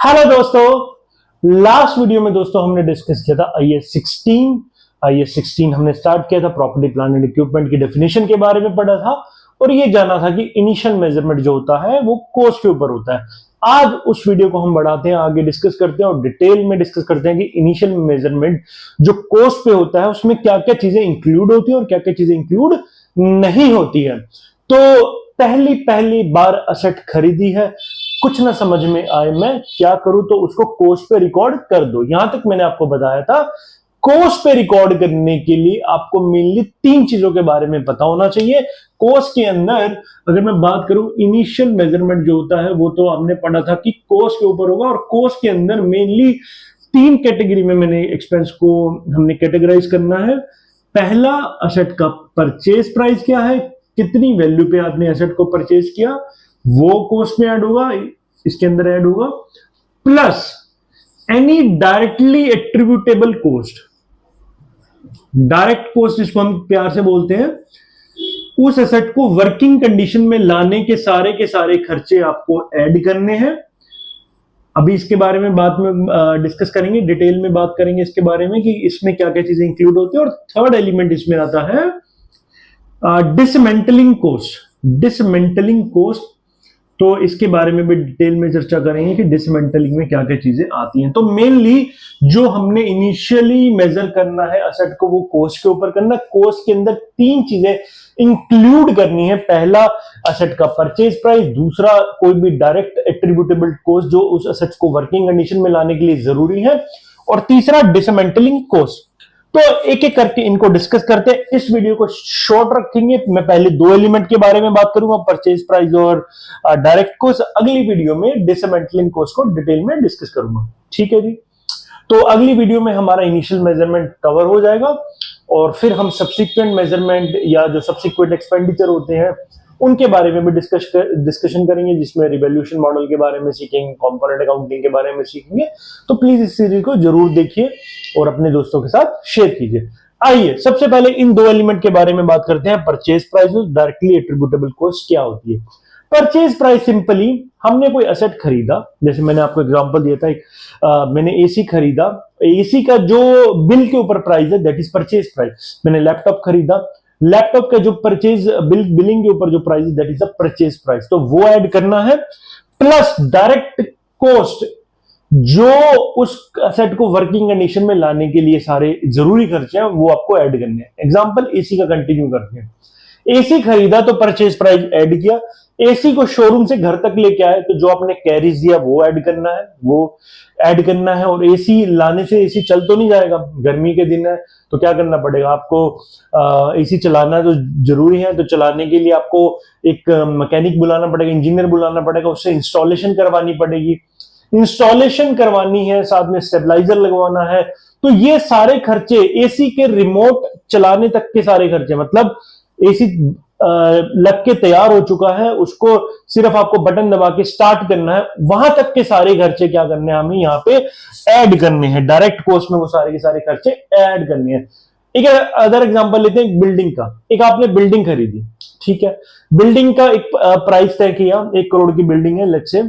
Hello दोस्तों, last video में दोस्तों हमने डिस्कस किया था IS 16 हमने स्टार्ट किया था प्रॉपर्टी प्लांट एंड इक्विपमेंट की डेफिनेशन के बारे में पढ़ा था और ये जाना था कि इनिशियल मेजरमेंट जो होता है वो कॉस्ट के ऊपर होता है। आज उस वीडियो को हम बढ़ाते हैं, आगे डिस्कस करते हैं और डिटेल में डिस्कस करते हैं कि इनिशियल मेजरमेंट जो कॉस्ट पे होता है उसमें क्या क्या चीजें इंक्लूड होती है और क्या क्या चीजें इंक्लूड नहीं होती है। तो पहली बार असेट खरीदी है, कुछ ना समझ में आए मैं क्या करूं, तो उसको कॉस्ट पे रिकॉर्ड कर दो। यहां तक मैंने आपको बताया था कॉस्ट पे रिकॉर्ड करने के लिए आपको मेनली तीन चीजों के बारे में पता होना चाहिए। कॉस्ट के अंदर अगर मैं बात करूं इनिशियल मेजरमेंट जो होता है वो तो हमने पढ़ा था कि कॉस्ट के ऊपर होगा और कॉस्ट के अंदर मेनली तीन कैटेगरी में मैंने एक्सपेंस को हमने कैटेगराइज करना है। पहला, असेट का परचेज प्राइस क्या है, कितनी वैल्यू पे आपने एसेट को परचेज किया, वो कॉस्ट में ऐड होगा, इसके अंदर ऐड होगा, plus any directly attributable cost. Direct cost जिसको हम प्यार से बोलते हैं, उस एसेट को वर्किंग कंडीशन में लाने के सारे खर्चे आपको ऐड करने हैं। अभी इसके बारे में बाद में डिस्कस करेंगे, डिटेल में बात करेंगे इसके बारे में कि इसमें क्या क्या चीजें इंक्लूड होती है। और थर्ड एलिमेंट इसमें आता है डिसमेंटलिंग कॉस्ट। तो इसके बारे में भी डिटेल में चर्चा करेंगे कि डिसमेंटलिंग में क्या क्या चीजें आती हैं। तो मेनली जो हमने इनिशियली मेजर करना है असेट को वो कॉस्ट के ऊपर करना। कॉस्ट के अंदर तीन चीजें इंक्लूड करनी है। पहला, असेट का परचेज प्राइस, दूसरा कोई भी डायरेक्ट एट्रीब्यूटेबल कॉस्ट जो उस असेट को वर्किंग कंडीशन में लाने के लिए जरूरी है, और तीसरा डिसमेंटलिंग कॉस्ट। तो एक एक करके इनको डिस्कस करते हैं। इस वीडियो को शॉर्ट रखेंगे, मैं पहले दो एलिमेंट के बारे में बात करूंगा, परचेज प्राइस और डायरेक्ट कॉस्ट। अगली वीडियो में डिसमेंटलिंग कॉस्ट को डिटेल में डिस्कस करूंगा। ठीक है जी। तो अगली वीडियो में हमारा इनिशियल मेजरमेंट कवर हो जाएगा और फिर हम सब्सिक्वेंट मेजरमेंट या जो सब्सिक्वेंट एक्सपेंडिचर होते हैं उनके बारे में भी डिस्कशन करेंगे, जिसमें रिवैल्यूएशन मॉडल के बारे में सीखेंगे, कंपोनेंट अकाउंटिंग के बारे में सीखेंगे। तो प्लीज इस सीरीज को जरूर देखिए और अपने दोस्तों के साथ शेयर कीजिए। आइए सबसे पहले इन दो एलिमेंट के बारे में बात करते हैं, परचेज प्राइस और डायरेक्टली एट्रीब्यूटेबल कॉस्ट क्या होती है। परचेज प्राइस सिंपली हमने कोई एसेट खरीदा, जैसे मैंने आपको एग्जांपल दिया था, मैंने एसी खरीदा, एसी का जो बिल के ऊपर प्राइस है दैट इज परचेज प्राइस। मैंने लैपटॉप खरीदा, लैपटॉप का जो परचेज बिलिंग के ऊपर जो price that is the purchase price, तो वो ऐड करना है। प्लस डायरेक्ट कॉस्ट जो उस एसेट को वर्किंग कंडीशन में लाने के लिए सारे जरूरी खर्चे हैं वो आपको ऐड करने हैं। एग्जांपल एसी का कंटिन्यू करते हैं। एसी खरीदा तो परचेज प्राइस ऐड किया, एसी को शोरूम से घर तक लेके आए तो जो आपने कैरिज दिया वो ऐड करना है। और एसी लाने से एसी चल तो नहीं जाएगा, गर्मी के दिन है तो क्या करना पड़ेगा आपको, एसी चलाना तो जरूरी है, तो चलाने के लिए आपको एक मैकेनिक बुलाना पड़ेगा, इंजीनियर बुलाना पड़ेगा, उससे इंस्टॉलेशन करवानी पड़ेगी, साथ में स्टेबलाइजर लगवाना है। तो ये सारे खर्चे एसी के रिमोट चलाने तक के सारे खर्चे, मतलब एसी लग के तैयार हो चुका है, उसको सिर्फ आपको बटन दबा के स्टार्ट करना है, वहां तक के सारे खर्चे क्या करने हैं, हमें यहाँ पे ऐड करने हैं। डायरेक्ट कॉस्ट में वो सारे के सारे खर्चे ऐड करने हैं। एक अदर एग्जांपल लेते हैं बिल्डिंग का। एक आपने बिल्डिंग खरीदी, ठीक है, बिल्डिंग का एक प्राइस तय किया, 1 करोड़ की बिल्डिंग है लेट्स से,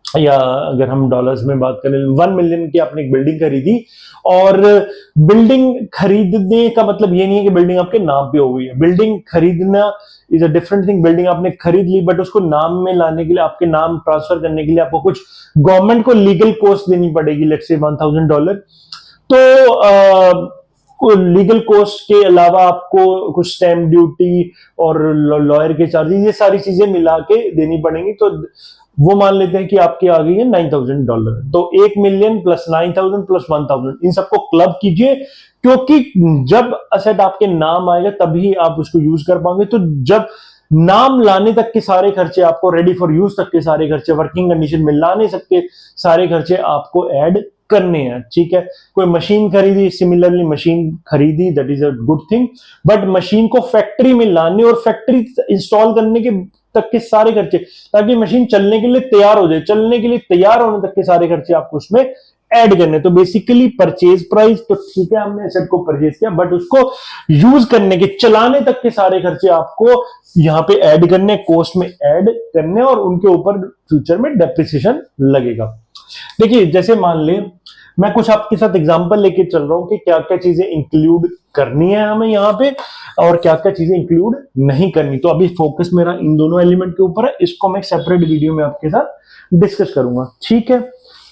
या अगर हम डॉलर्स में बात करें 1 मिलियन की आपने एक बिल्डिंग खरीदी। और बिल्डिंग खरीदने का मतलब ये नहीं है कि बिल्डिंग आपके नाम पे हो गई है। बिल्डिंग खरीदना is a different thing. Building आपने खरीद ली बट उसको नाम में लाने के लिए, आपके नाम ट्रांसफर करने के लिए आपको कुछ गवर्नमेंट को लीगल कॉस्ट देनी पड़ेगी, लेट्स से $1000। तो लीगल कॉस्ट के अलावा आपको कुछ स्टैम्प ड्यूटी और लॉयर के चार्जेस, ये सारी चीजें मिला के देनी पड़ेंगी। तो वो मान लेते हैं कि आपकी आ गई है $9000। तो 1 मिलियन प्लस 9000 प्लस 1000, इन सबको क्लब कीजिए, क्योंकि जब असेट आपके नाम आएगा तभी आप उसको यूज कर पाएंगे। तो जब नाम लाने तक के सारे खर्चे आपको, रेडी फॉर यूज तक के सारे खर्चे, वर्किंग कंडीशन में लाने तक के सारे खर्चे आपको ऐड करने हैं। ठीक है, कोई मशीन खरीदी, सिमिलरली मशीन खरीदी, that is a good thing, but machine को फैक्ट्री में लाने और फैक्ट्री इंस्टॉल करने के तक के सारे खर्चे, ताकि मशीन चलने के लिए तैयार हो जाए, चलने के लिए तैयार होने तक के सारे खर्चे आपको उसमें ऐड करने। तो बेसिकली परचेज प्राइस तो ठीक है, हमने एसेट को परचेज किया, बट उसको यूज करने के, चलाने तक के सारे खर्चे आपको यहां पे ऐड करने, कॉस्ट में ऐड करने, और उनके ऊपर फ्यूचर में डेप्रिसिएशन लगेगा। देखिए जैसे मान ले मैं कुछ आपके साथ एग्जांपल लेके चल रहा हूं कि क्या क्या चीजें इंक्लूड करनी है हमें यहाँ पे और क्या क्या चीजें इंक्लूड नहीं करनी। तो अभी फोकस मेरा इन दोनों एलिमेंट के ऊपर है, इसको मैं सेपरेट वीडियो में आपके साथ डिस्कस करूंगा, ठीक है।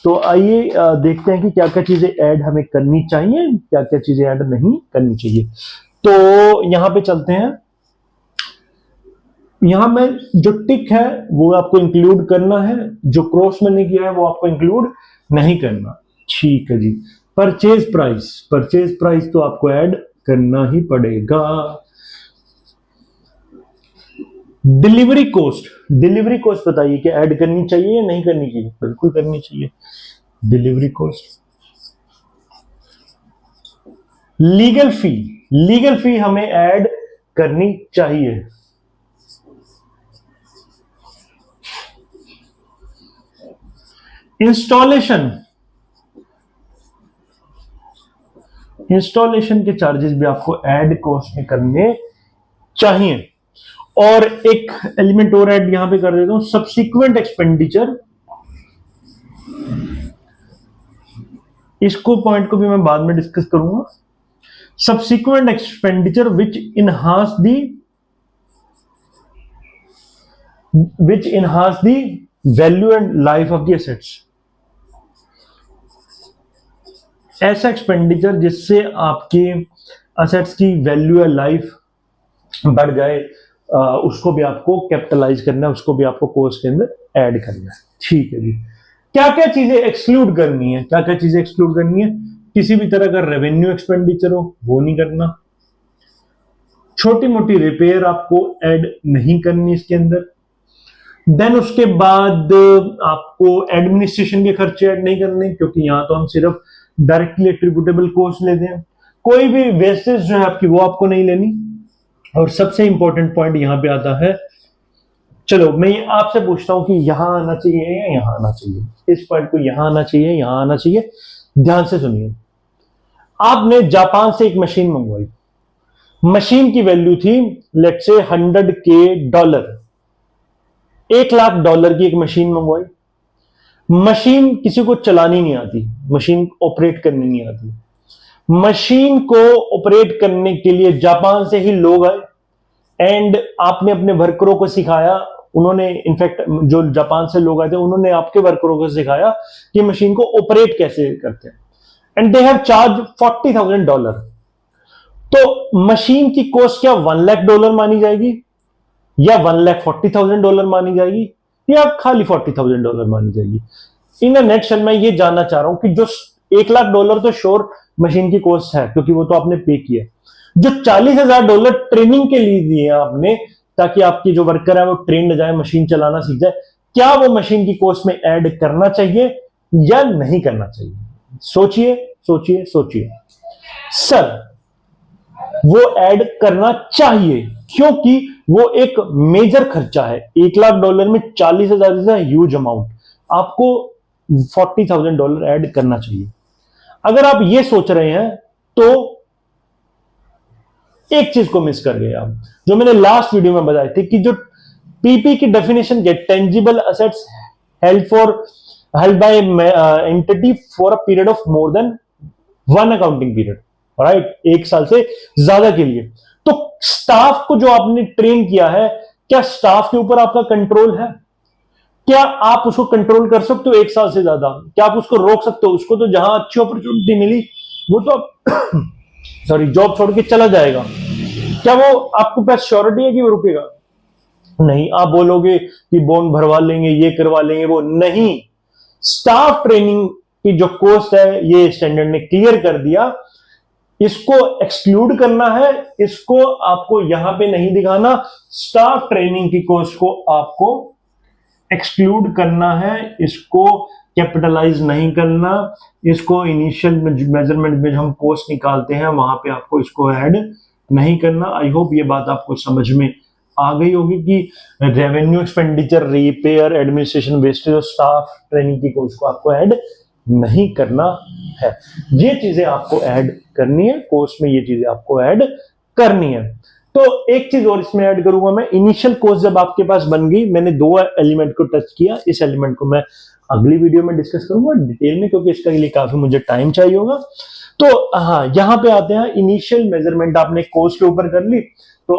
तो आइए देखते हैं कि क्या क्या चीजें ऐड हमें करनी चाहिए, क्या क्या चीजें ऐड नहीं करनी चाहिए। तो यहां पे चलते हैं। यहां में जो टिक है वो आपको इंक्लूड करना है, जो क्रॉस मैंने किया है वो आपको इंक्लूड नहीं करना, ठीक है जी। परचेज प्राइस, परचेज प्राइस तो आपको ऐड करना ही पड़ेगा। डिलीवरी कॉस्ट, डिलीवरी कॉस्ट बताइए कि ऐड करनी चाहिए या नहीं करनी चाहिए? बिल्कुल करनी चाहिए डिलीवरी कॉस्ट। लीगल फी, लीगल फी हमें ऐड करनी चाहिए। इंस्टॉलेशन, इंस्टॉलेशन के चार्जेस भी आपको ऐड कॉस्ट में करने चाहिए। और एक एलिमेंट और ऐड यहां पे कर देता हूं, सब्सिक्वेंट एक्सपेंडिचर। इसको पॉइंट को भी मैं बाद में डिस्कस करूंगा। Subsequent expenditure which enhance the value and life of the assets. ऐसा एक्सपेंडिचर जिससे आपके एसेट्स की वैल्यू या लाइफ बढ़ जाए, उसको भी आपको कैपिटलाइज करना है, उसको भी आपको कोर्स के अंदर ऐड करना है, ठीक है जी। क्या क्या चीजें एक्सक्लूड करनी है, क्या क्या चीजें एक्सक्लूड करनी है? किसी भी तरह का रेवेन्यू एक्सपेंडिचर हो वो नहीं करना, छोटी मोटी रिपेयर आपको ऐड नहीं करनी इसके अंदर। देन उसके बाद आपको एडमिनिस्ट्रेशन के खर्चे ऐड नहीं करने, क्योंकि यहां तो हम सिर्फ डायरेक्टली एट्रीब्यूटेबल कॉस्ट लेते हैं। कोई भी वेस्टेज जो है आपकी वो आपको नहीं लेनी। और सबसे इंपॉर्टेंट पॉइंट यहां पे आता है, चलो मैं आपसे पूछता हूं कि यहां आना चाहिए या यहां आना चाहिए, इस पॉइंट को यहां आना चाहिए, यहां आना चाहिए। ध्यान से सुनिए, आपने जापान से एक मशीन मंगवाई, मशीन की वैल्यू थी लेट से $100K, $1,00,000 की एक मशीन मंगवाई। मशीन किसी को चलानी नहीं आती, मशीन ऑपरेट करनी नहीं आती। मशीन को ऑपरेट करने के लिए जापान से ही लोग आए एंड आपने अपने वर्करों को सिखाया। उन्होंने इनफैक्ट जो जापान से लोग आए थे उन्होंने आपके वर्करों को सिखाया कि मशीन को ऑपरेट कैसे करते हैं, एंड दे हैव चार्ज $40,000। तो मशीन की कॉस्ट क्या $1,00,000 मानी जाएगी या $1,40,000 मानी जाएगी या खाली $40,000 मानी जाएगी? इन नेटशेल मैं ये जानना चाह रहा हूं कि जो $1,00,000 तो श्योर मशीन की कॉस्ट है क्योंकि वो तो आपने पे किया, जो $40,000 ट्रेनिंग के लिए दिए आपने ताकि आपकी जो वर्कर है वो ट्रेंड हो जाए, मशीन चलाना सीख जाए, क्या वो मशीन की कॉस्ट में ऐड करना चाहिए या नहीं करना चाहिए? सोचिए सोचिए सोचिए। सर वो ऐड करना चाहिए क्योंकि वो एक मेजर खर्चा है। $1,00,000 में $40,000 इज अ ह्यूज अमाउंट, आपको $40,000 ऐड करना चाहिए। अगर आप ये सोच रहे हैं तो एक चीज को मिस कर गए आप, जो मैंने लास्ट वीडियो में बताई थी कि जो पीपी की डेफिनेशन के tangible assets held by entity for a period of more than 1 accounting period, right, 1 साल से ज्यादा के लिए। तो स्टाफ को जो आपने ट्रेन किया है, क्या स्टाफ के ऊपर आपका कंट्रोल है? क्या आप उसको कंट्रोल कर सकते हो 1 साल से ज्यादा? क्या आप उसको रोक सकते हो? उसको तो जहां अच्छी अपॉर्चुनिटी मिली वो तो सॉरी जॉब छोड़ के चला जाएगा। क्या वो आपको पास श्योरिटी है कि वो रुकेगा? नहीं। आप बोलोगे कि बॉन्ड भरवा लेंगे, ये करवा लेंगे, वो नहीं। स्टाफ ट्रेनिंग की जो कॉस्ट है ये स्टैंडर्ड ने क्लियर कर दिया, इसको एक्सक्लूड करना है, इसको आपको यहां पे नहीं दिखाना। स्टाफ ट्रेनिंग की कॉस्ट को आपको एक्सक्लूड करना है, इसको कैपिटलाइज नहीं करना, इसको इनिशियल मेजरमेंट में हम कॉस्ट निकालते हैं वहां पे आपको इसको ऐड नहीं करना। आई होप ये बात आपको समझ में आ गई होगी कि revenue expenditure, repair, administration, wastage और स्टाफ ट्रेनिंग की कॉस्ट को आपको ऐड नहीं करना है। ये चीजें आपको ऐड करनी है कोर्स में, ये चीजें आपको ऐड करनी है। तो एक चीज और इसमें ऐड करूंगा मैं, इनिशियल कोर्स जब आपके पास बन गई, मैंने 2 एलिमेंट को टच किया, इस एलिमेंट को मैं अगली वीडियो में डिस्कस करूंगा डिटेल में, क्योंकि इसके लिए काफी मुझे टाइम चाहिए होगा। तो हाँ, यहां पे आते हैं इनिशियल मेजरमेंट आपने कोर्स के ऊपर कर ली। तो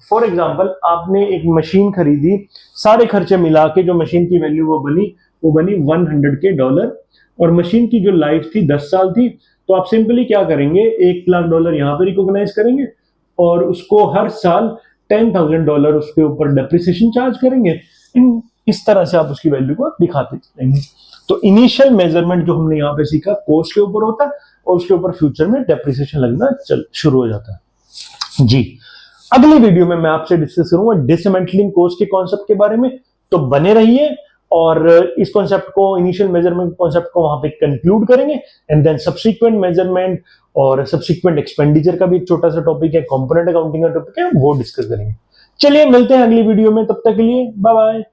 फॉर एग्जांपल आपने एक मशीन खरीदी, सारे खर्चे मिला के जो मशीन की वैल्यू वो बनी $100 और मशीन की जो लाइफ थी 10 साल थी। तो आप सिंपली क्या करेंगे, $1,00,000 यहां पर रिकॉग्नाइज करेंगे और उसको हर साल $10,000 उसके ऊपर डेप्रिसिएशन चार्ज करेंगे। इस तरह से आप उसकी वैल्यू को दिखाते चलेंगे। तो इनिशियल मेजरमेंट जो हमने यहाँ पे सीखा कोस्ट के ऊपर होता है और उसके ऊपर फ्यूचर में डेप्रिसिएशन लगना शुरू हो जाता है जी। अगली वीडियो में मैं आपसे डिस्कस करूंगा डिसमेंटलिंग कोस्ट के कॉन्सेप्ट के बारे में। तो बने रहिए और इस कॉन्सेप्ट को, इनिशियल मेजरमेंट कॉन्सेप्ट को वहां पे कंक्लूड करेंगे एंड देन सब्सिक्वेंट मेजरमेंट और सब्सिक्वेंट एक्सपेंडिचर का भी एक छोटा सा टॉपिक है, कंपोनेंट अकाउंटिंग का टॉपिक है, वो डिस्कस करेंगे। चलिए मिलते हैं अगली वीडियो में, तब तक के लिए बाय बाय।